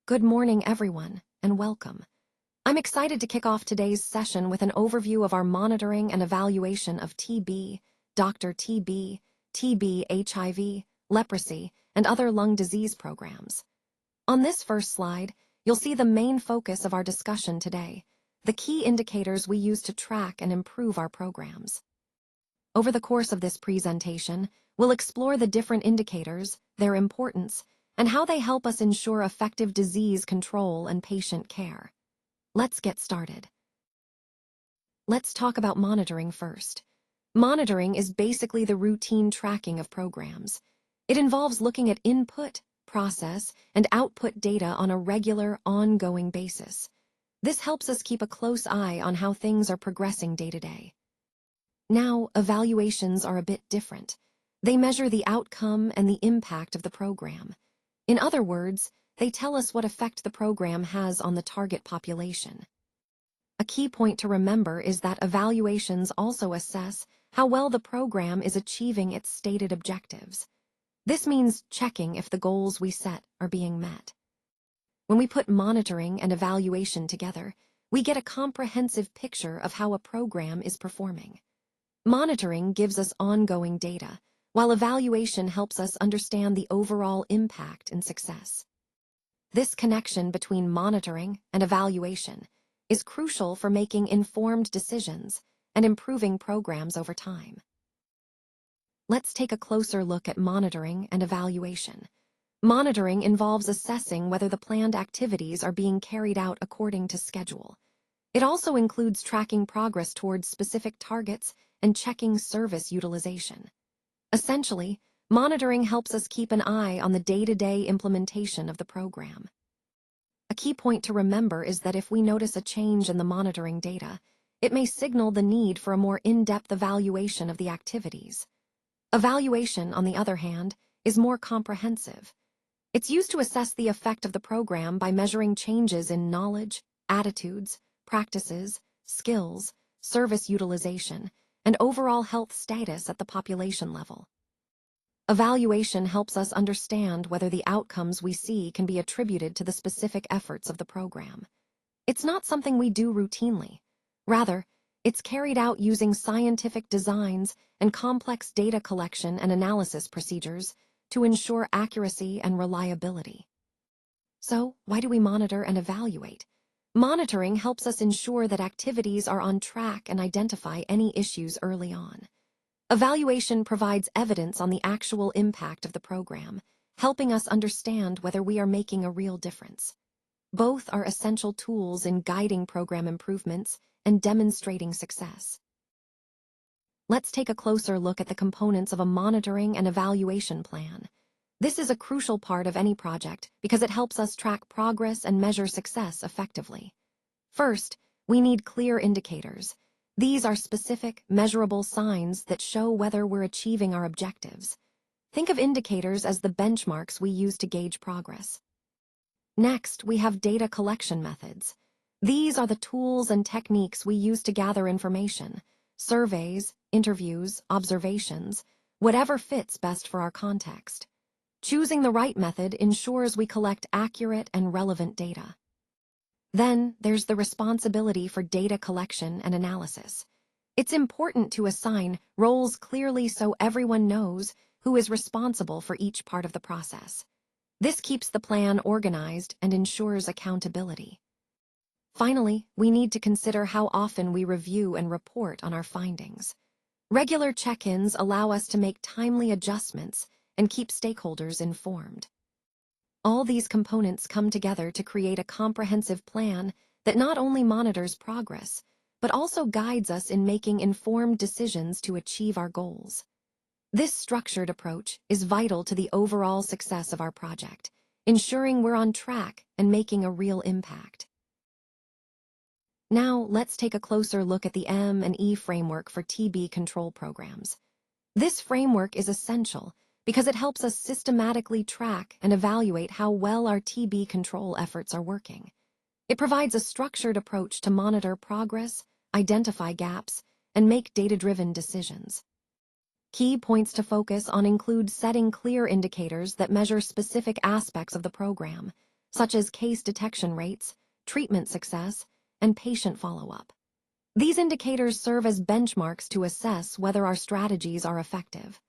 Good morning, everyone, and welcome. I'm excited to kick off today's session with an overview of our monitoring and evaluation of TB, Dr. TB, TB, HIV, leprosy, and other lung disease programs. On this first slide, you'll see the main focus of our discussion today, the key indicators we use to track and improve our programs. Over the course of this presentation, we'll explore the different indicators, their importance, and how they help us ensure effective disease control and patient care. Let's get started. Let's talk about monitoring first. Monitoring is basically the routine tracking of programs. It involves looking at input, process, and output data on a regular, ongoing basis. This helps us keep a close eye on how things are progressing day to day. Now, evaluations are a bit different. They measure the outcome and the impact of the program. In other words, they tell us what effect the program has on the target population. A key point to remember is that evaluations also assess how well the program is achieving its stated objectives. This means checking if the goals we set are being met. When we put monitoring and evaluation together, we get a comprehensive picture of how a program is performing. Monitoring gives us ongoing data, while evaluation helps us understand the overall impact and success. This connection between monitoring and evaluation is crucial for making informed decisions and improving programs over time. Let's take a closer look at monitoring and evaluation. Monitoring involves assessing whether the planned activities are being carried out according to schedule. It also includes tracking progress towards specific targets and checking service utilization. Essentially, monitoring helps us keep an eye on the day-to-day implementation of the program. A key point to remember is that if we notice a change in the monitoring data, it may signal the need for a more in-depth evaluation of the activities. Evaluation, on the other hand, is more comprehensive. It's used to assess the effect of the program by measuring changes in knowledge, attitudes, practices, skills, service utilization, and overall health status at the population level. Evaluation helps us understand whether the outcomes we see can be attributed to the specific efforts of the program. It's not something we do routinely. Rather, it's carried out using scientific designs and complex data collection and analysis procedures to ensure accuracy and reliability. So, why do we monitor and evaluate? Monitoring helps us ensure that activities are on track and identify any issues early on. Evaluation provides evidence on the actual impact of the program, helping us understand whether we are making a real difference. Both are essential tools in guiding program improvements and demonstrating success. Let's take a closer look at the components of a monitoring and evaluation plan. This is a crucial part of any project because it helps us track progress and measure success effectively. First, we need clear indicators. These are specific, measurable signs that show whether we're achieving our objectives. Think of indicators as the benchmarks we use to gauge progress. Next, we have data collection methods. These are the tools and techniques we use to gather information, surveys, interviews, observations, whatever fits best for our context. Choosing the right method ensures we collect accurate and relevant data. Then, there's the responsibility for data collection and analysis. It's important to assign roles clearly so everyone knows who is responsible for each part of the process. This keeps the plan organized and ensures accountability. Finally, we need to consider how often we review and report on our findings. Regular check-ins allow us to make timely adjustments and keep stakeholders informed. All these components come together to create a comprehensive plan that not only monitors progress, but also guides us in making informed decisions to achieve our goals. This structured approach is vital to the overall success of our project, ensuring we're on track and making a real impact. Now, let's take a closer look at the M&E framework for TB control programs. This framework is essential because it helps us systematically track and evaluate how well our TB control efforts are working. It provides a structured approach to monitor progress, identify gaps, and make data-driven decisions. Key points to focus on include setting clear indicators that measure specific aspects of the program, such as case detection rates, treatment success, and patient follow-up. These indicators serve as benchmarks to assess whether our strategies are effective.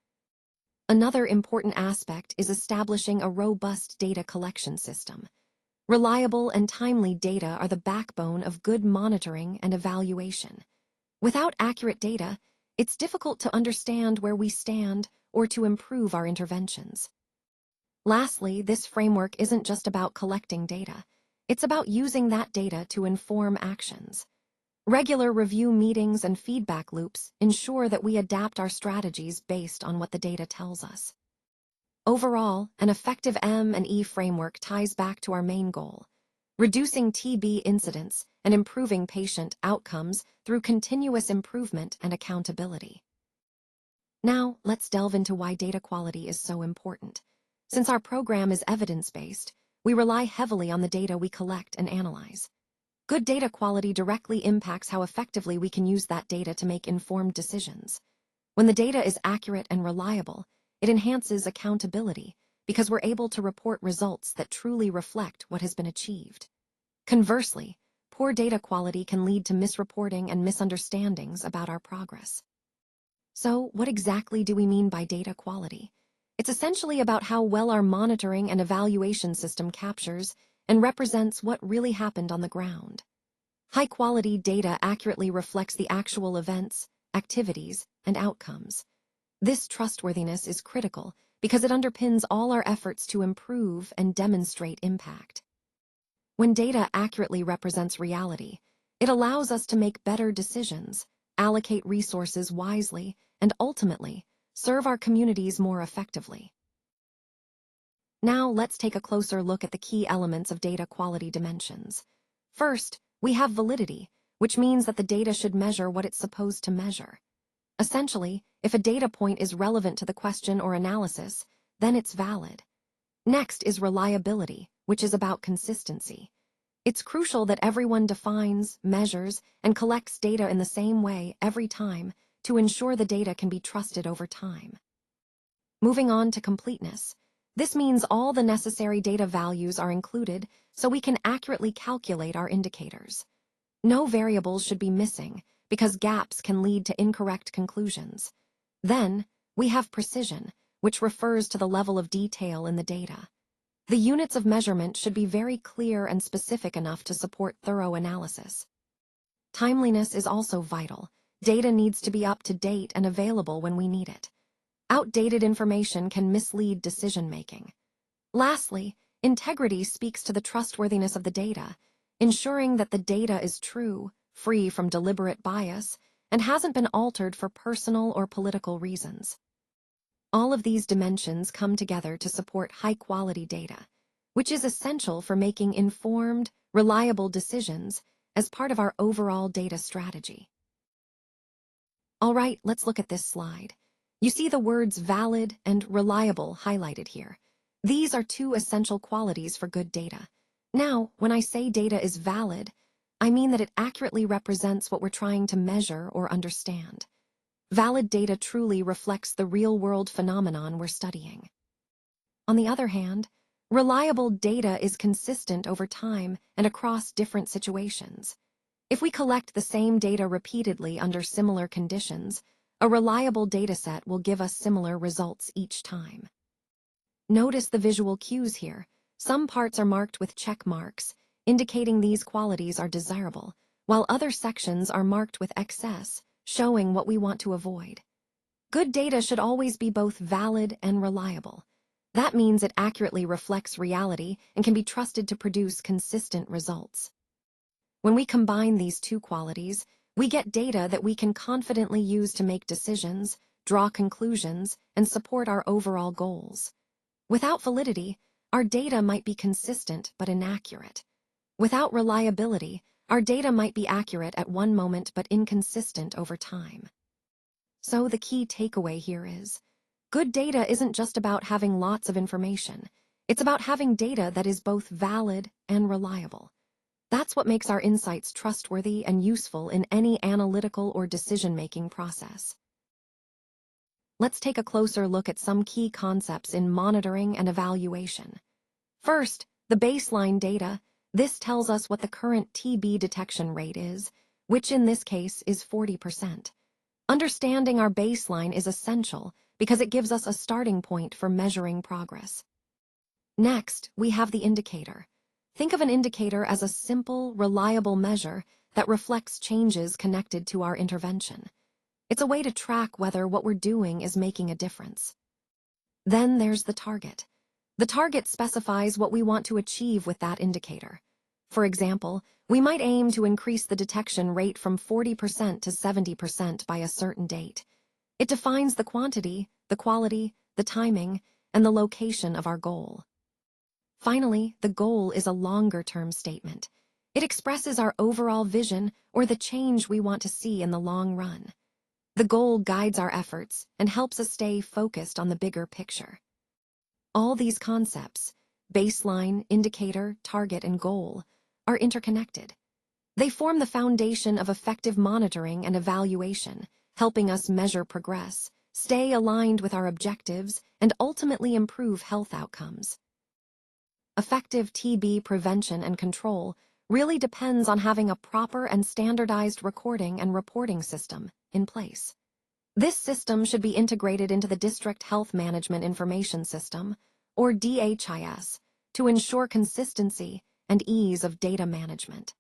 Another important aspect is establishing a robust data collection system. Reliable and timely data are the backbone of good monitoring and evaluation. Without accurate data, it's difficult to understand where we stand or to improve our interventions. Lastly, this framework isn't just about collecting data. It's about using that data to inform actions. Regular review meetings and feedback loops ensure that we adapt our strategies based on what the data tells us. Overall, an effective M&E framework ties back to our main goal: reducing TB incidence and improving patient outcomes through continuous improvement and accountability. Now, let's delve into why data quality is so important. Since our program is evidence-based, we rely heavily on the data we collect and analyze. Good data quality directly impacts how effectively we can use that data to make informed decisions. When the data is accurate and reliable, it enhances accountability because we're able to report results that truly reflect what has been achieved. Conversely, poor data quality can lead to misreporting and misunderstandings about our progress. So, what exactly do we mean by data quality? It's essentially about how well our monitoring and evaluation system captures and represents what really happened on the ground. High-quality data accurately reflects the actual events, activities, and outcomes. This trustworthiness is critical because it underpins all our efforts to improve and demonstrate impact. When data accurately represents reality, it allows us to make better decisions, allocate resources wisely, and ultimately, serve our communities more effectively. Now, let's take a closer look at the key elements of data quality dimensions. First, we have validity, which means that the data should measure what it's supposed to measure. Essentially, if a data point is relevant to the question or analysis, then it's valid. Next is reliability, which is about consistency. It's crucial that everyone defines, measures, and collects data in the same way every time to ensure the data can be trusted over time. Moving on to completeness. This means all the necessary data values are included so we can accurately calculate our indicators. No variables should be missing because gaps can lead to incorrect conclusions. Then, we have precision, which refers to the level of detail in the data. The units of measurement should be very clear and specific enough to support thorough analysis. Timeliness is also vital. Data needs to be up to date and available when we need it. Outdated information can mislead decision-making. Lastly, integrity speaks to the trustworthiness of the data, ensuring that the data is true, free from deliberate bias, and hasn't been altered for personal or political reasons. All of these dimensions come together to support high-quality data, which is essential for making informed, reliable decisions as part of our overall data strategy. All right, let's look at this slide. You see the words valid and reliable highlighted here. These are two essential qualities for good data. Now, when I say data is valid, I mean that it accurately represents what we're trying to measure or understand. Valid data truly reflects the real-world phenomenon we're studying. On the other hand, reliable data is consistent over time and across different situations. If we collect the same data repeatedly under similar conditions, a reliable dataset will give us similar results each time. Notice the visual cues here. Some parts are marked with check marks, indicating these qualities are desirable, while other sections are marked with excess, showing what we want to avoid. Good data should always be both valid and reliable. That means it accurately reflects reality and can be trusted to produce consistent results. When we combine these two qualities, we get data that we can confidently use to make decisions, draw conclusions, and support our overall goals. Without validity, our data might be consistent but inaccurate. Without reliability, our data might be accurate at one moment but inconsistent over time. So the key takeaway here is, good data isn't just about having lots of information. It's about having data that is both valid and reliable. That's what makes our insights trustworthy and useful in any analytical or decision-making process. Let's take a closer look at some key concepts in monitoring and evaluation. First, The baseline data, this tells us what the current TB detection rate is, which in this case is 40%. Understanding our baseline is essential because it gives us a starting point for measuring progress. Next, we have the indicator. Think of an indicator as a simple, reliable measure that reflects changes connected to our intervention. It's a way to track whether what we're doing is making a difference. Then there's the target. The target specifies what we want to achieve with that indicator. For example, we might aim to increase the detection rate from 40% to 70% by a certain date. It defines the quantity, the quality, the timing, and the location of our goal. Finally, the goal is a longer-term statement. It expresses our overall vision or the change we want to see in the long run. The goal guides our efforts and helps us stay focused on the bigger picture. All these concepts, baseline, indicator, target, and goal, are interconnected. They form the foundation of effective monitoring and evaluation, helping us measure progress, stay aligned with our objectives, and ultimately improve health outcomes. Effective TB prevention and control really depends on having a proper and standardized recording and reporting system in place. This system should be integrated into the District Health Management Information System, or DHIS, to ensure consistency and ease of data management.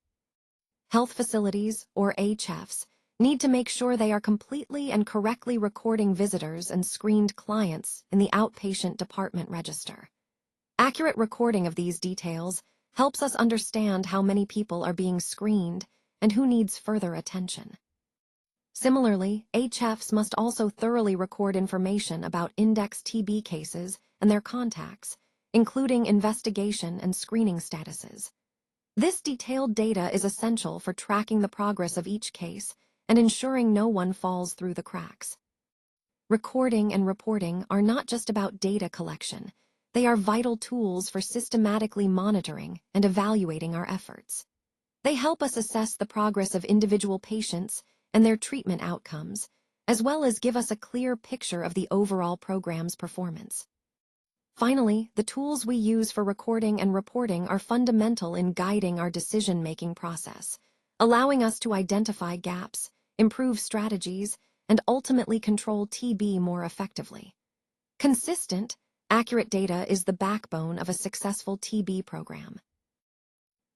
Health facilities, or HFs, need to make sure they are completely and correctly recording visitors and screened clients in the outpatient department register. Accurate recording of these details helps us understand how many people are being screened and who needs further attention. Similarly, HFs must also thoroughly record information about index TB cases and their contacts, including investigation and screening statuses. This detailed data is essential for tracking the progress of each case and ensuring no one falls through the cracks. Recording and reporting are not just about data collection. They are vital tools for systematically monitoring and evaluating our efforts. They help us assess the progress of individual patients and their treatment outcomes, as well as give us a clear picture of the overall program's performance. Finally, the tools we use for recording and reporting are fundamental in guiding our decision-making process, allowing us to identify gaps, improve strategies, and ultimately control TB more effectively. Consistent, accurate data is the backbone of a successful TB program.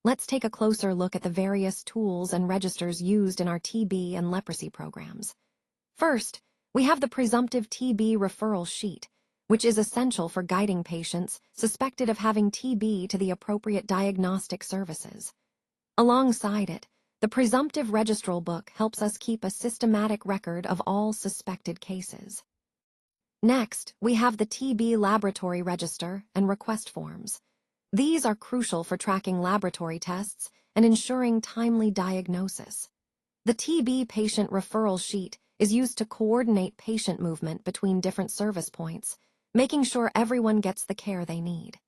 Let's take a closer look at the various tools and registers used in our TB and leprosy programs. First, we have the presumptive TB referral sheet, which is essential for guiding patients suspected of having TB to the appropriate diagnostic services. Alongside it, the presumptive registral book helps us keep a systematic record of all suspected cases. Next, we have the TB laboratory register and request forms. These are crucial for tracking laboratory tests and ensuring timely diagnosis. The TB patient referral sheet is used to coordinate patient movement between different service points, making sure everyone gets the care they need.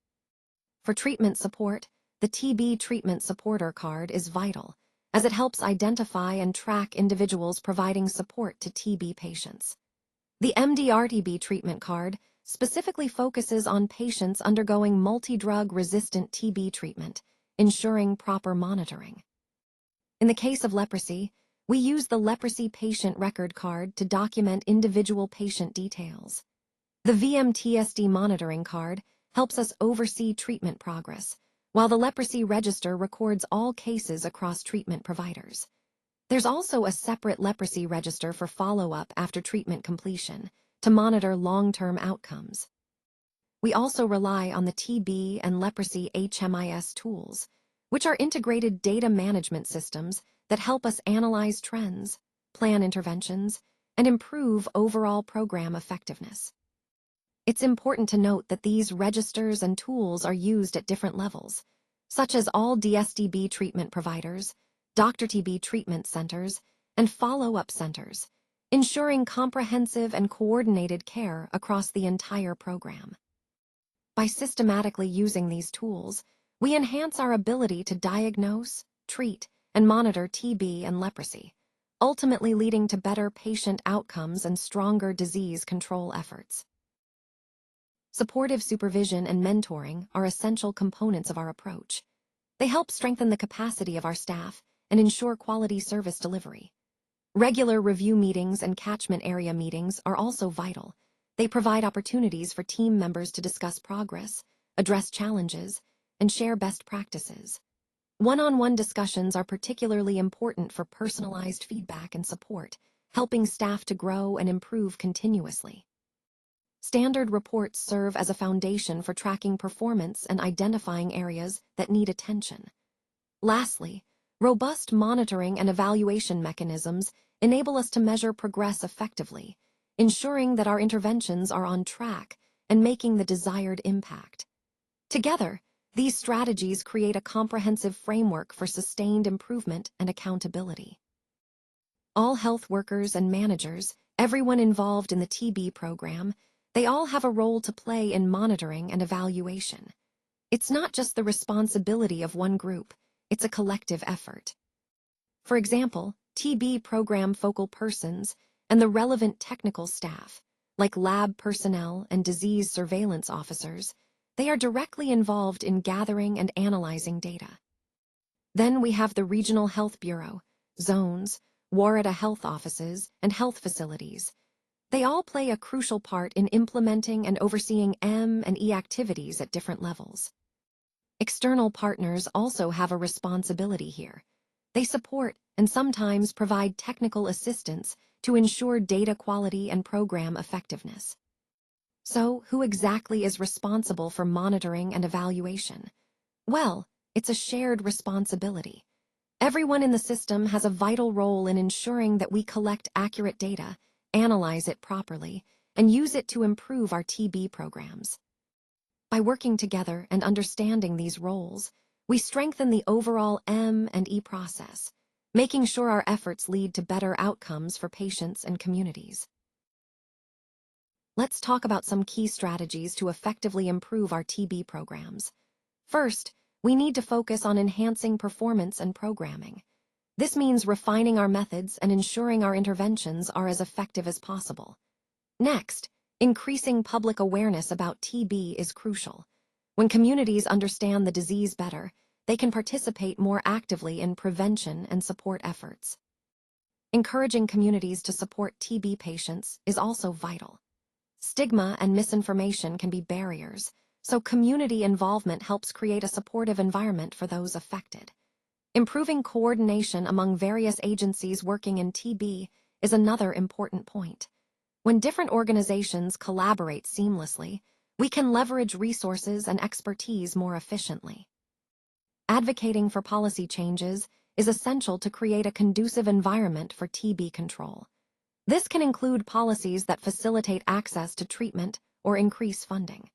For treatment support, the TB treatment supporter card is vital, as it helps identify and track individuals providing support to TB patients. The MDR-TB treatment card specifically focuses on patients undergoing multi-drug-resistant TB treatment, ensuring proper monitoring. In the case of leprosy, we use the leprosy patient record card to document individual patient details. The VMTSD monitoring card helps us oversee treatment progress, while the leprosy register records all cases across treatment providers. There's also a separate leprosy register for follow-up after treatment completion to monitor long-term outcomes. We also rely on the TB and leprosy HMIS tools, which are integrated data management systems that help us analyze trends, plan interventions, and improve overall program effectiveness. It's important to note that these registers and tools are used at different levels, such as all DSDB treatment providers, Dr. TB treatment centers, and follow-up centers, ensuring comprehensive and coordinated care across the entire program. By systematically using these tools, we enhance our ability to diagnose, treat, and monitor TB and leprosy, ultimately leading to better patient outcomes and stronger disease control efforts. Supportive supervision and mentoring are essential components of our approach. They help strengthen the capacity of our staff and ensure quality service delivery. Regular review meetings and catchment area meetings are also vital. They provide opportunities for team members to discuss progress, address challenges, and share best practices. One-on-one discussions are particularly important for personalized feedback and support, helping staff to grow and improve continuously. Standard reports serve as a foundation for tracking performance and identifying areas that need attention. Lastly, robust monitoring and evaluation mechanisms enable us to measure progress effectively, ensuring that our interventions are on track and making the desired impact. Together, these strategies create a comprehensive framework for sustained improvement and accountability. All health workers and managers, everyone involved in the TB program, they all have a role to play in monitoring and evaluation. It's not just the responsibility of one group, it's a collective effort. For example, TB program focal persons and the relevant technical staff, like lab personnel and disease surveillance officers, they are directly involved in gathering and analyzing data. Then we have the Regional Health Bureau, zones, WARADA health offices, and health facilities. They all play a crucial part in implementing and overseeing M&E activities at different levels. External partners also have a responsibility here. They support and sometimes provide technical assistance to ensure data quality and program effectiveness. So, who exactly is responsible for monitoring and evaluation? Well, it's a shared responsibility. Everyone in the system has a vital role in ensuring that we collect accurate data, analyze it properly, and use it to improve our TB programs. By working together and understanding these roles, we strengthen the overall M&E process, making sure our efforts lead to better outcomes for patients and communities. Let's talk about some key strategies to effectively improve our TB programs. First, we need to focus on enhancing performance and programming. This means refining our methods and ensuring our interventions are as effective as possible. Next, increasing public awareness about TB is crucial. When communities understand the disease better, they can participate more actively in prevention and support efforts. Encouraging communities to support TB patients is also vital. Stigma and misinformation can be barriers, so community involvement helps create a supportive environment for those affected. Improving coordination among various agencies working in TB is another important point. When different organizations collaborate seamlessly, we can leverage resources and expertise more efficiently. Advocating for policy changes is essential to create a conducive environment for TB control. This can include policies that facilitate access to treatment or increase funding.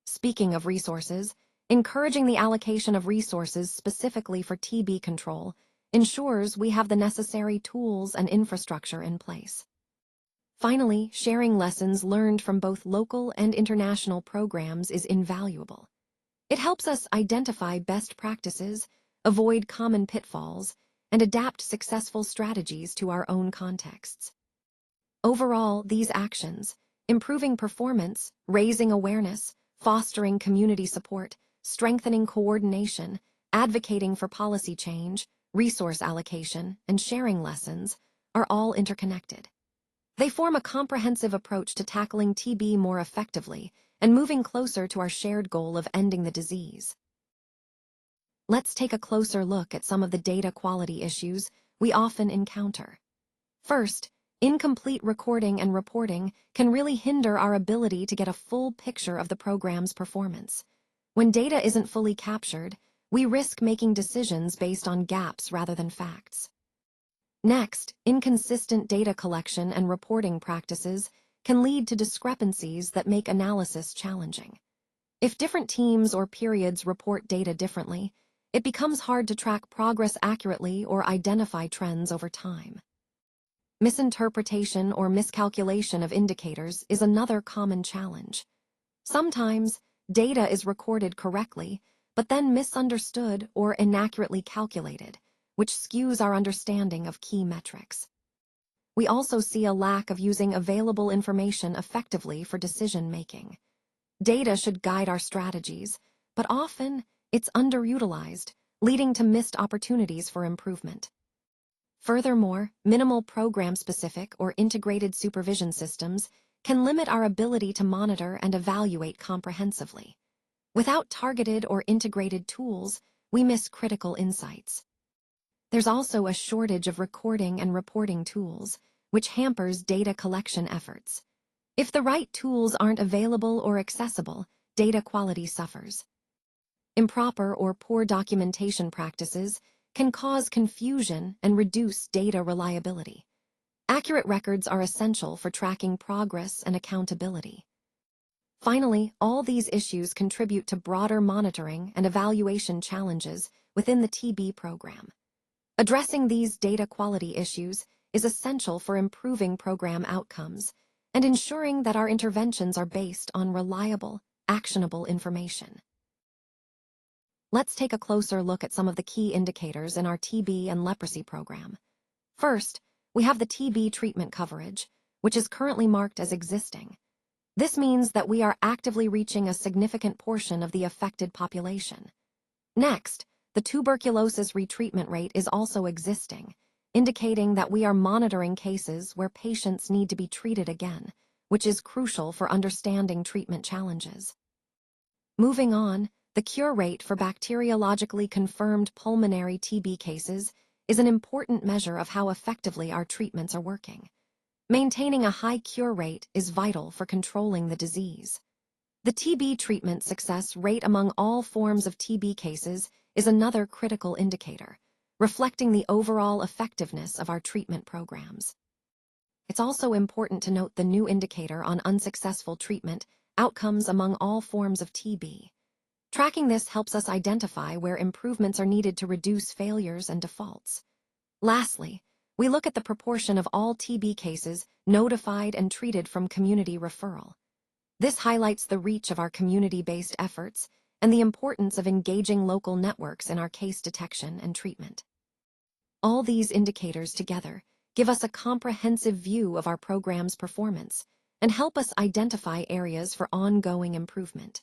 Speaking of resources, encouraging the allocation of resources specifically for TB control ensures we have the necessary tools and infrastructure in place. Finally, sharing lessons learned from both local and international programs is invaluable. It helps us identify best practices, avoid common pitfalls, and adapt successful strategies to our own contexts. Overall, these actions, improving performance, raising awareness, fostering community support, strengthening coordination, advocating for policy change, resource allocation, and sharing lessons, are all interconnected. They form a comprehensive approach to tackling TB more effectively and moving closer to our shared goal of ending the disease. Let's take a closer look at some of the data quality issues we often encounter. First, incomplete recording and reporting can really hinder our ability to get a full picture of the program's performance. When data isn't fully captured, we risk making decisions based on gaps rather than facts. Next, inconsistent data collection and reporting practices can lead to discrepancies that make analysis challenging. If different teams or periods report data differently, it becomes hard to track progress accurately or identify trends over time. Misinterpretation or miscalculation of indicators is another common challenge. Sometimes, data is recorded correctly, but then misunderstood or inaccurately calculated, which skews our understanding of key metrics. We also see a lack of using available information effectively for decision-making. Data should guide our strategies, but often it's underutilized, leading to missed opportunities for improvement. Furthermore, minimal program-specific or integrated supervision systems can limit our ability to monitor and evaluate comprehensively. Without targeted or integrated tools, we miss critical insights. There's also a shortage of recording and reporting tools, which hampers data collection efforts. If the right tools aren't available or accessible, data quality suffers. Improper or poor documentation practices can cause confusion and reduce data reliability. Accurate records are essential for tracking progress and accountability. Finally, all these issues contribute to broader monitoring and evaluation challenges within the TB program. Addressing these data quality issues is essential for improving program outcomes and ensuring that our interventions are based on reliable, actionable information. Let's take a closer look at some of the key indicators in our TB and leprosy program. First, we have the TB treatment coverage, which is currently marked as existing. This means that we are actively reaching a significant portion of the affected population. Next, the tuberculosis retreatment rate is also existing, indicating that we are monitoring cases where patients need to be treated again, which is crucial for understanding treatment challenges. Moving on, the cure rate for bacteriologically confirmed pulmonary TB cases is an important measure of how effectively our treatments are working. Maintaining a high cure rate is vital for controlling the disease. The TB treatment success rate among all forms of TB cases is another critical indicator, reflecting the overall effectiveness of our treatment programs. It's also important to note the new indicator on unsuccessful treatment outcomes among all forms of TB. Tracking this helps us identify where improvements are needed to reduce failures and defaults. Lastly, we look at the proportion of all TB cases notified and treated from community referral. This highlights the reach of our community-based efforts and the importance of engaging local networks in our case detection and treatment. All these indicators together give us a comprehensive view of our program's performance and help us identify areas for ongoing improvement.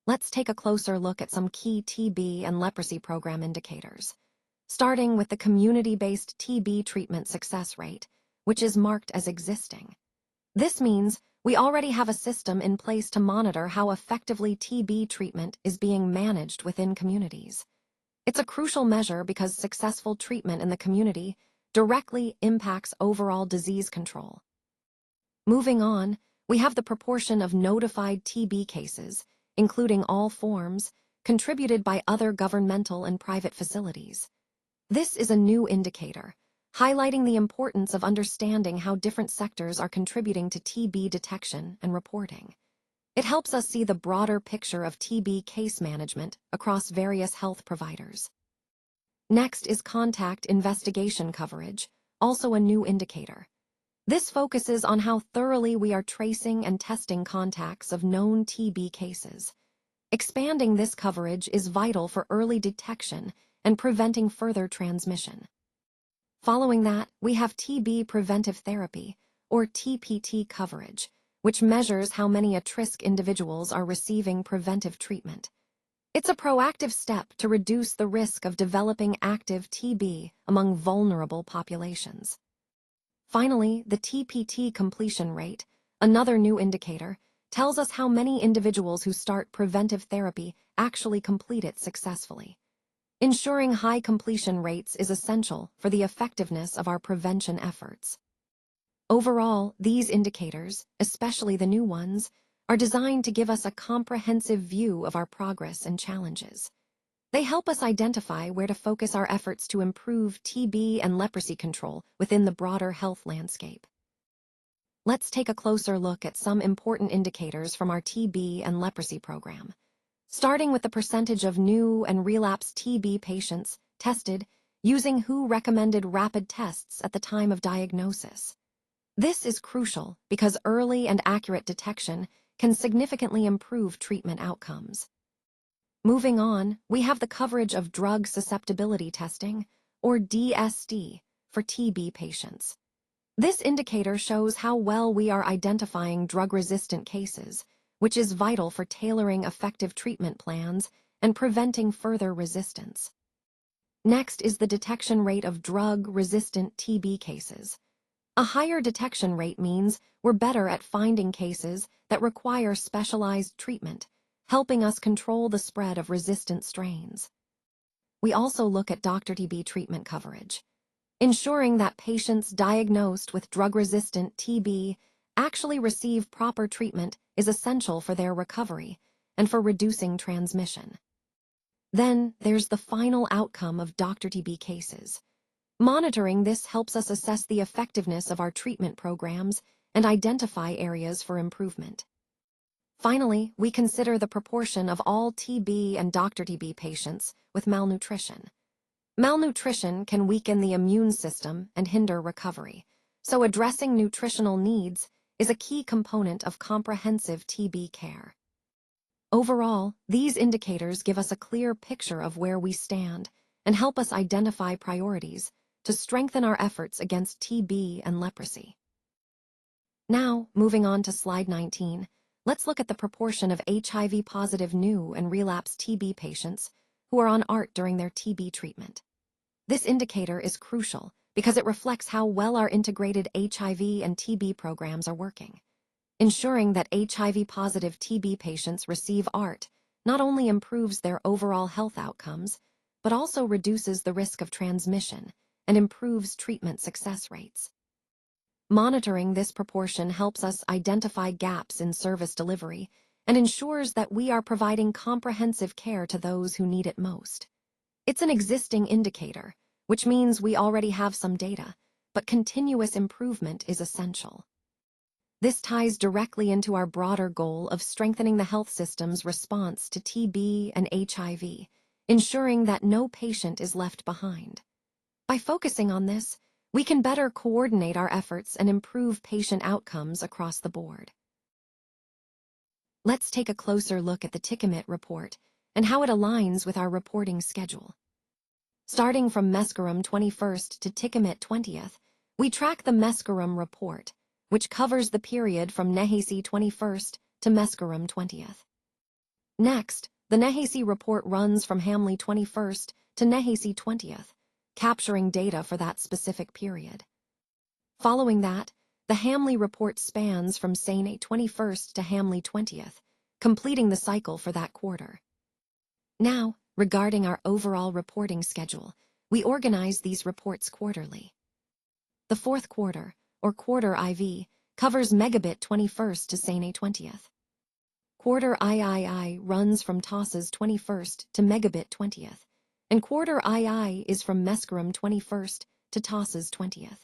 Let's take a closer look at some key TB and leprosy program indicators, starting with the community-based TB treatment success rate, which is marked as existing. This means we already have a system in place to monitor how effectively TB treatment is being managed within communities. It's a crucial measure because successful treatment in the community directly impacts overall disease control. Moving on, we have the proportion of notified TB cases, including all forms, contributed by other governmental and private facilities. This is a new indicator, highlighting the importance of understanding how different sectors are contributing to TB detection and reporting. It helps us see the broader picture of TB case management across various health providers. Next is contact investigation coverage, also a new indicator. This focuses on how thoroughly we are tracing and testing contacts of known TB cases. Expanding this coverage is vital for early detection and preventing further transmission. Following that, we have TB preventive therapy, or TPT coverage, which measures how many at-risk individuals are receiving preventive treatment. It's a proactive step to reduce the risk of developing active TB among vulnerable populations. Finally, the TPT completion rate, another new indicator, tells us how many individuals who start preventive therapy actually complete it successfully. Ensuring high completion rates is essential for the effectiveness of our prevention efforts. Overall, these indicators, especially the new ones, are designed to give us a comprehensive view of our progress and challenges. They help us identify where to focus our efforts to improve TB and leprosy control within the broader health landscape. Let's take a closer look at some important indicators from our TB and leprosy program, starting with the percentage of new and relapsed TB patients tested using WHO-recommended rapid tests at the time of diagnosis. This is crucial because early and accurate detection can significantly improve treatment outcomes. Moving on, we have the coverage of drug susceptibility testing, or DST, for TB patients. This indicator shows how well we are identifying drug-resistant cases, which is vital for tailoring effective treatment plans and preventing further resistance. Next is the detection rate of drug-resistant TB cases. A higher detection rate means we're better at finding cases that require specialized treatment, helping us control the spread of resistant strains. We also look at Dr. TB treatment coverage, ensuring that patients diagnosed with drug-resistant TB actually receive proper treatment is essential for their recovery and for reducing transmission. Then there's the final outcome of Dr. TB cases. Monitoring this helps us assess the effectiveness of our treatment programs and identify areas for improvement. Finally, we consider the proportion of all TB and Dr. TB patients with malnutrition. Malnutrition can weaken the immune system and hinder recovery, so addressing nutritional needs is a key component of comprehensive TB care. Overall, these indicators give us a clear picture of where we stand and help us identify priorities to strengthen our efforts against TB and leprosy. Now, moving on to slide 19, let's look at the proportion of HIV-positive new and relapsed TB patients who are on ART during their TB treatment. This indicator is crucial because it reflects how well our integrated HIV and TB programs are working. Ensuring that HIV-positive TB patients receive ART not only improves their overall health outcomes, but also reduces the risk of transmission and improves treatment success rates. Monitoring this proportion helps us identify gaps in service delivery and ensures that we are providing comprehensive care to those who need it most. It's an existing indicator, which means we already have some data, but continuous improvement is essential. This ties directly into our broader goal of strengthening the health system's response to TB and HIV, ensuring that no patient is left behind. By focusing on this, we can better coordinate our efforts and improve patient outcomes across the board. Let's take a closer look at the TICOMIT report and how it aligns with our reporting schedule. Starting from Mescarum 21st to TICOMIT 20th, we track the Mescarum report, which covers the period from NEHACI 21st to Mescarum 20th. Next, the NEHACI report runs from HAMLI 21st to NEHACI 20th, capturing data for that specific period. Following that, the HAMLI report spans from SANE 21st to HAMLI 20th, completing the cycle for that quarter. Now, regarding our overall reporting schedule, we organize these reports quarterly. The fourth quarter, or Quarter IV, covers Megabit 21st to SANE 20th. Quarter III runs from TASA's 21st to Megabit 20th, and Quarter II is from Mescarum 21st to TASA's 20th.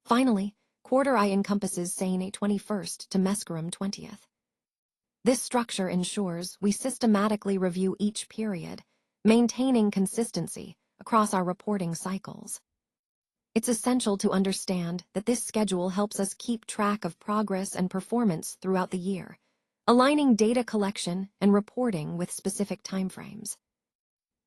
Finally, Quarter I encompasses SANE 21st to Mescarum 20th. This structure ensures we systematically review each period, maintaining consistency across our reporting cycles. It's essential to understand that this schedule helps us keep track of progress and performance throughout the year, aligning data collection and reporting with specific timeframes.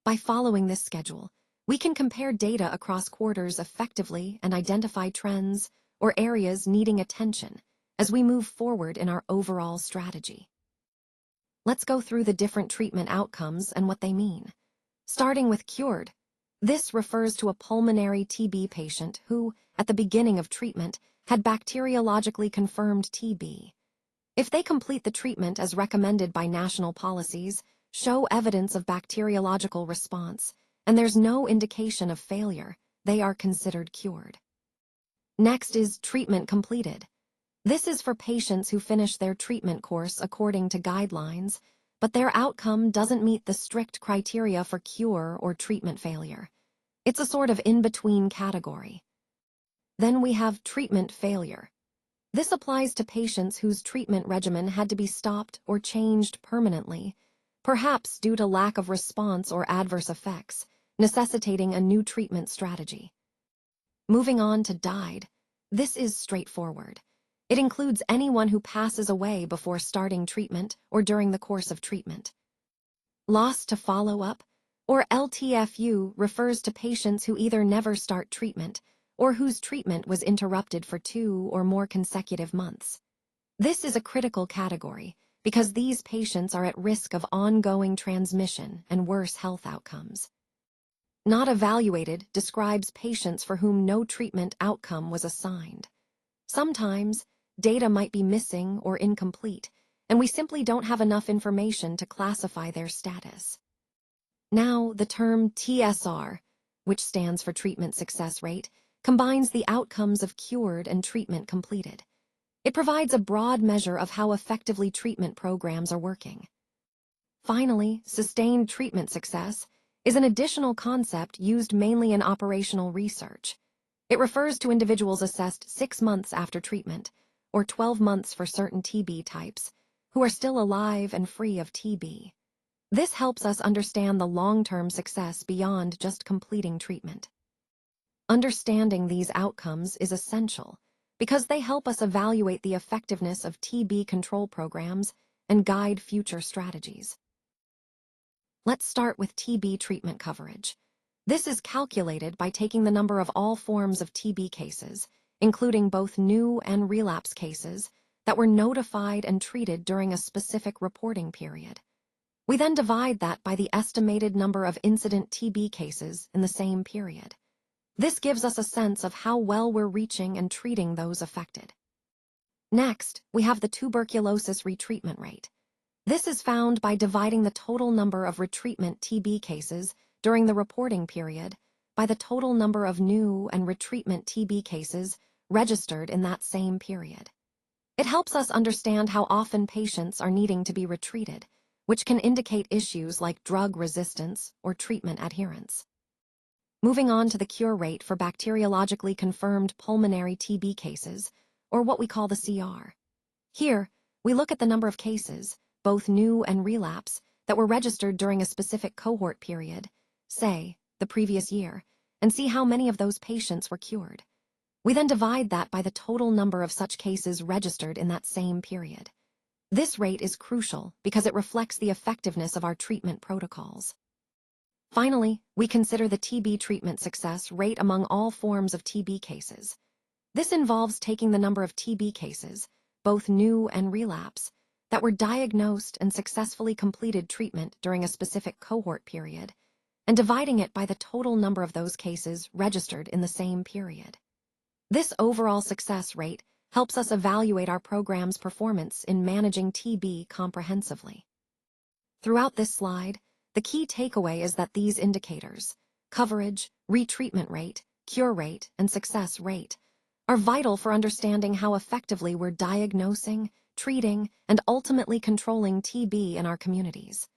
By following this schedule, we can compare data across quarters effectively and identify trends or areas needing attention as we move forward in our overall strategy. Let's go through the different treatment outcomes and what they mean. Starting with cured. This refers to a pulmonary TB patient who, at the beginning of treatment, had bacteriologically confirmed TB. If they complete the treatment as recommended by national policies, show evidence of bacteriological response, and there's no indication of failure, they are considered cured. Next is treatment completed. This is for patients who finish their treatment course according to guidelines, but their outcome doesn't meet the strict criteria for cure or treatment failure. It's a sort of in-between category. Then we have treatment failure. This applies to patients whose treatment regimen had to be stopped or changed permanently, perhaps due to lack of response or adverse effects, necessitating a new treatment strategy. Moving on to died. This is straightforward. It includes anyone who passes away before starting treatment or during the course of treatment. Lost to follow-up, or LTFU, refers to patients who either never start treatment or whose treatment was interrupted for 2 or more consecutive months. This is a critical category because these patients are at risk of ongoing transmission and worse health outcomes. Not evaluated describes patients for whom no treatment outcome was assigned. Sometimes, data might be missing or incomplete, and we simply don't have enough information to classify their status. Now, the term TSR, which stands for treatment success rate, combines the outcomes of cured and treatment completed. It provides a broad measure of how effectively treatment programs are working. Finally, sustained treatment success is an additional concept used mainly in operational research. It refers to individuals assessed 6 months after treatment, or 12 months for certain TB types, who are still alive and free of TB. This helps us understand the long-term success beyond just completing treatment. Understanding these outcomes is essential because they help us evaluate the effectiveness of TB control programs and guide future strategies. Let's start with TB treatment coverage. This is calculated by taking the number of all forms of TB cases, including both new and relapse cases, that were notified and treated during a specific reporting period. We then divide that by the estimated number of incident TB cases in the same period. This gives us a sense of how well we're reaching and treating those affected. Next, we have the tuberculosis retreatment rate. This is found by dividing the total number of retreatment TB cases during the reporting period by the total number of new and retreatment TB cases registered in that same period. It helps us understand how often patients are needing to be retreated, which can indicate issues like drug resistance or treatment adherence. Moving on to the cure rate for bacteriologically confirmed pulmonary TB cases, or what we call the CR. Here, we look at the number of cases, both new and relapse, that were registered during a specific cohort period, say, the previous year, and see how many of those patients were cured. We then divide that by the total number of such cases registered in that same period. This rate is crucial because it reflects the effectiveness of our treatment protocols. Finally, we consider the TB treatment success rate among all forms of TB cases. This involves taking the number of TB cases, both new and relapse, that were diagnosed and successfully completed treatment during a specific cohort period, and dividing it by the total number of those cases registered in the same period. This overall success rate helps us evaluate our program's performance in managing TB comprehensively. Throughout this slide, the key takeaway is that these indicators, coverage, retreatment rate, cure rate, and success rate, are vital for understanding how effectively we're diagnosing, treating, and ultimately controlling TB in our communities.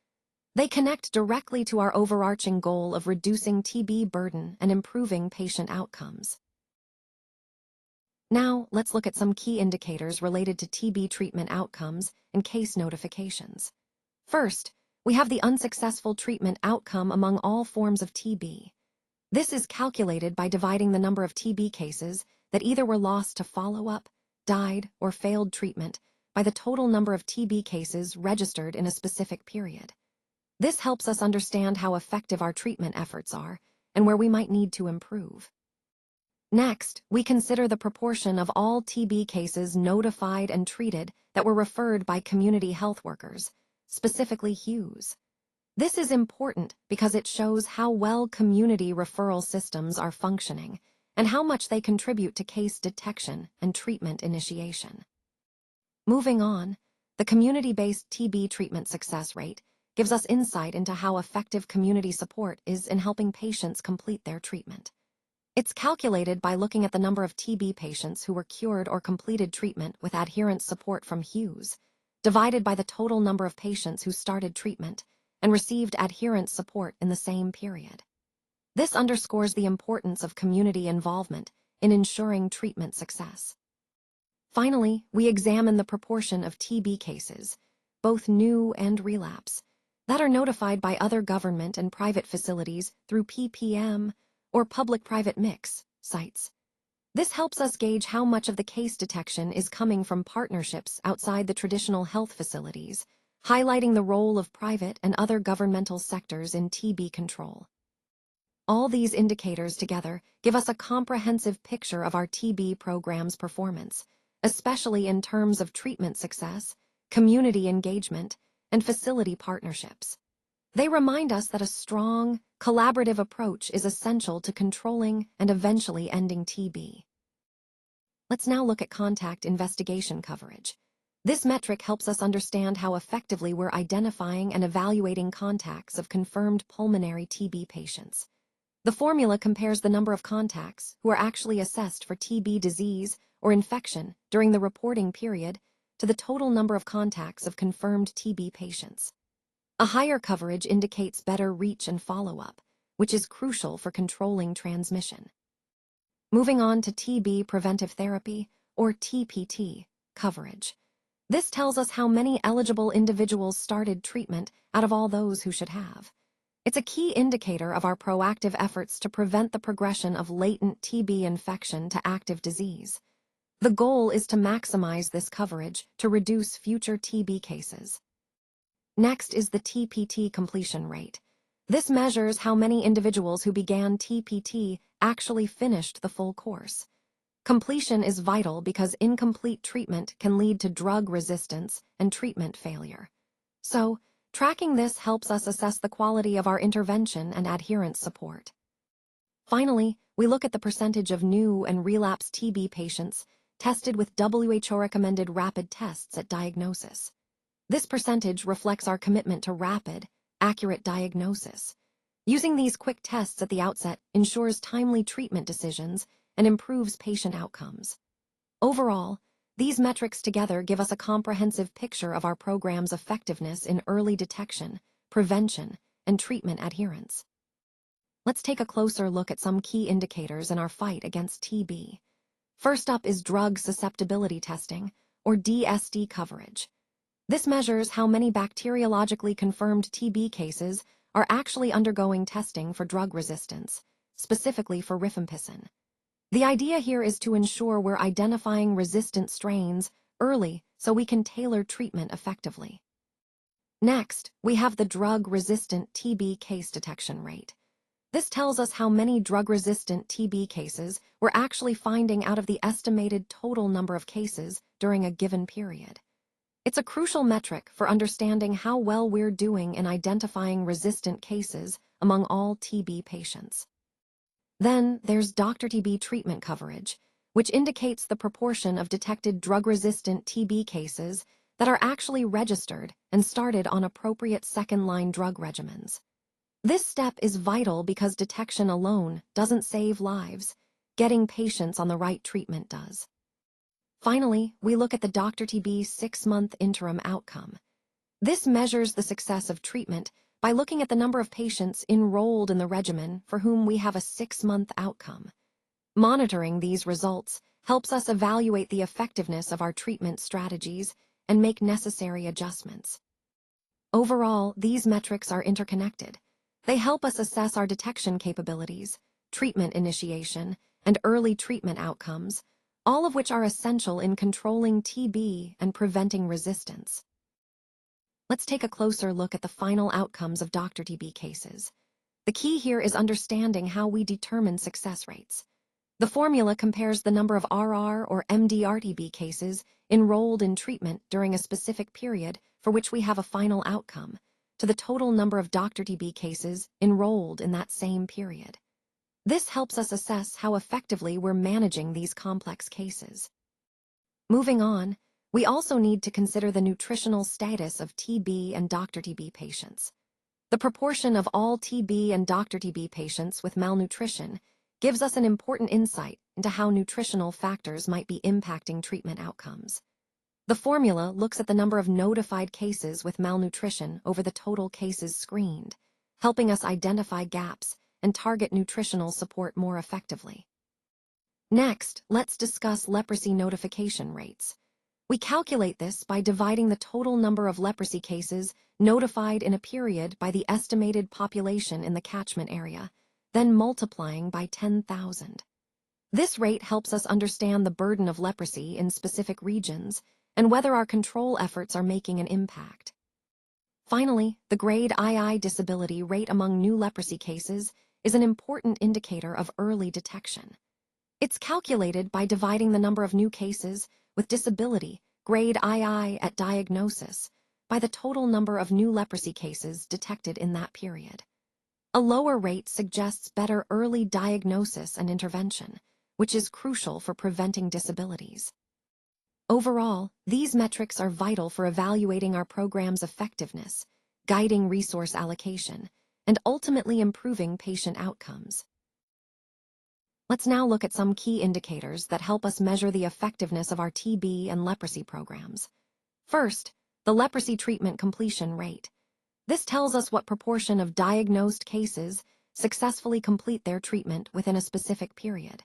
They connect directly to our overarching goal of reducing TB burden and improving patient outcomes. Now, let's look at some key indicators related to TB treatment outcomes and case notifications. First, we have the unsuccessful treatment outcome among all forms of TB. This is calculated by dividing the number of TB cases that either were lost to follow-up, died, or failed treatment by the total number of TB cases registered in a specific period. This helps us understand how effective our treatment efforts are and where we might need to improve. Next, we consider the proportion of all TB cases notified and treated that were referred by community health workers, specifically HUEs. This is important because it shows how well community referral systems are functioning and how much they contribute to case detection and treatment initiation. Moving on, the community-based TB treatment success rate gives us insight into how effective community support is in helping patients complete their treatment. It's calculated by looking at the number of TB patients who were cured or completed treatment with adherence support from HUEs, divided by the total number of patients who started treatment and received adherence support in the same period. This underscores the importance of community involvement in ensuring treatment success. Finally, we examine the proportion of TB cases, both new and relapse, that are notified by other government and private facilities through PPM or public-private mix sites. This helps us gauge how much of the case detection is coming from partnerships outside the traditional health facilities, highlighting the role of private and other governmental sectors in TB control. All these indicators together give us a comprehensive picture of our TB program's performance, especially in terms of treatment success, community engagement, and facility partnerships. They remind us that a strong, collaborative approach is essential to controlling and eventually ending TB. Let's now look at contact investigation coverage. This metric helps us understand how effectively we're identifying and evaluating contacts of confirmed pulmonary TB patients. The formula compares the number of contacts who are actually assessed for TB disease or infection during the reporting period to the total number of contacts of confirmed TB patients. A higher coverage indicates better reach and follow-up, which is crucial for controlling transmission. Moving on to TB preventive therapy, or TPT, coverage. This tells us how many eligible individuals started treatment out of all those who should have. It's a key indicator of our proactive efforts to prevent the progression of latent TB infection to active disease. The goal is to maximize this coverage to reduce future TB cases. Next is the TPT completion rate. This measures how many individuals who began TPT actually finished the full course. Completion is vital because incomplete treatment can lead to drug resistance and treatment failure. So, tracking this helps us assess the quality of our intervention and adherence support. Finally, we look at the percentage of new and relapsed TB patients tested with WHO-recommended rapid tests at diagnosis. This percentage reflects our commitment to rapid, accurate diagnosis. Using these quick tests at the outset ensures timely treatment decisions and improves patient outcomes. Overall, these metrics together give us a comprehensive picture of our program's effectiveness in early detection, prevention, and treatment adherence. Let's take a closer look at some key indicators in our fight against TB. First up is drug susceptibility testing, or DST coverage. This measures how many bacteriologically confirmed TB cases are actually undergoing testing for drug resistance, specifically for rifampicin. The idea here is to ensure we're identifying resistant strains early so we can tailor treatment effectively. Next, we have the drug-resistant TB case detection rate. This tells us how many drug-resistant TB cases we're actually finding out of the estimated total number of cases during a given period. It's a crucial metric for understanding how well we're doing in identifying resistant cases among all TB patients. Then there's Dr. TB treatment coverage, which indicates the proportion of detected drug-resistant TB cases that are actually registered and started on appropriate second-line drug regimens. This step is vital because detection alone doesn't save lives. Getting patients on the right treatment does. Finally, we look at the Dr. TB 6-month interim outcome. This measures the success of treatment by looking at the number of patients enrolled in the regimen for whom we have a 6-month outcome. Monitoring these results helps us evaluate the effectiveness of our treatment strategies and make necessary adjustments. Overall, these metrics are interconnected. They help us assess our detection capabilities, treatment initiation, and early treatment outcomes, all of which are essential in controlling TB and preventing resistance. Let's take a closer look at the final outcomes of Dr. TB cases. The key here is understanding how we determine success rates. The formula compares the number of RR or MDR-TB cases enrolled in treatment during a specific period for which we have a final outcome to the total number of Dr. TB cases enrolled in that same period. This helps us assess how effectively we're managing these complex cases. Moving on, we also need to consider the nutritional status of TB and Dr. TB patients. The proportion of all TB and Dr. TB patients with malnutrition gives us an important insight into how nutritional factors might be impacting treatment outcomes. The formula looks at the number of notified cases with malnutrition over the total cases screened, helping us identify gaps and target nutritional support more effectively. Next, let's discuss leprosy notification rates. We calculate this by dividing the total number of leprosy cases notified in a period by the estimated population in the catchment area, then multiplying by 10,000. This rate helps us understand the burden of leprosy in specific regions and whether our control efforts are making an impact. Finally, the grade II disability rate among new leprosy cases is an important indicator of early detection. It's calculated by dividing the number of new cases with disability, grade II at diagnosis, by the total number of new leprosy cases detected in that period. A lower rate suggests better early diagnosis and intervention, which is crucial for preventing disabilities. Overall, these metrics are vital for evaluating our program's effectiveness, guiding resource allocation, and ultimately improving patient outcomes. Let's now look at some key indicators that help us measure the effectiveness of our TB and leprosy programs. First, the leprosy treatment completion rate. This tells us what proportion of diagnosed cases successfully complete their treatment within a specific period.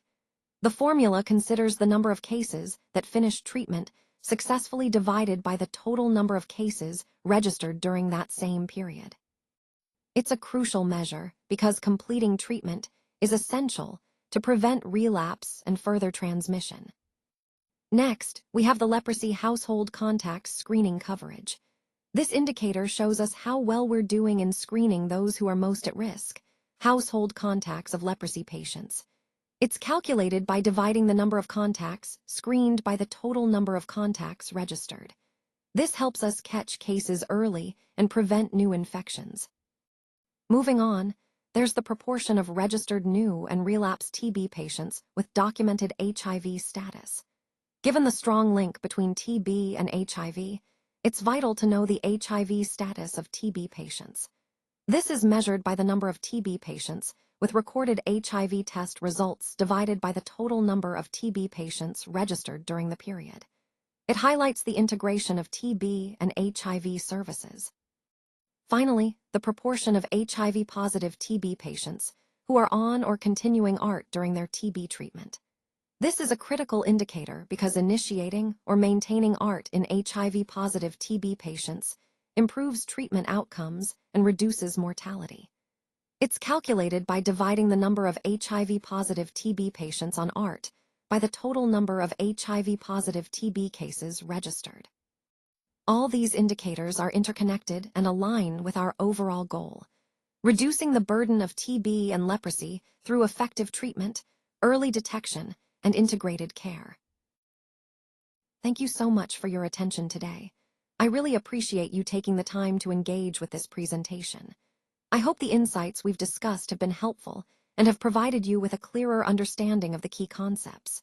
The formula considers the number of cases that finished treatment successfully divided by the total number of cases registered during that same period. It's a crucial measure because completing treatment is essential to prevent relapse and further transmission. Next, we have the leprosy household contacts screening coverage. This indicator shows us how well we're doing in screening those who are most at risk, household contacts of leprosy patients. It's calculated by dividing the number of contacts screened by the total number of contacts registered. This helps us catch cases early and prevent new infections. Moving on, there's the proportion of registered new and relapsed TB patients with documented HIV status. Given the strong link between TB and HIV, it's vital to know the HIV status of TB patients. This is measured by the number of TB patients with recorded HIV test results divided by the total number of TB patients registered during the period. It highlights the integration of TB and HIV services. Finally, the proportion of HIV-positive TB patients who are on or continuing ART during their TB treatment. This is a critical indicator because initiating or maintaining ART in HIV-positive TB patients improves treatment outcomes and reduces mortality. It's calculated by dividing the number of HIV-positive TB patients on ART by the total number of HIV-positive TB cases registered. All these indicators are interconnected and align with our overall goal: reducing the burden of TB and leprosy through effective treatment, early detection, and integrated care. Thank you so much for your attention today. I really appreciate you taking the time to engage with this presentation. I hope the insights we've discussed have been helpful and have provided you with a clearer understanding of the key concepts.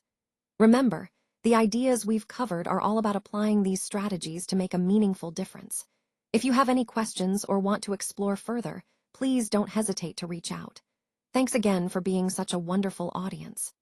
Remember, the ideas we've covered are all about applying these strategies to make a meaningful difference. If you have any questions or want to explore further, please don't hesitate to reach out. Thanks again for being such a wonderful audience.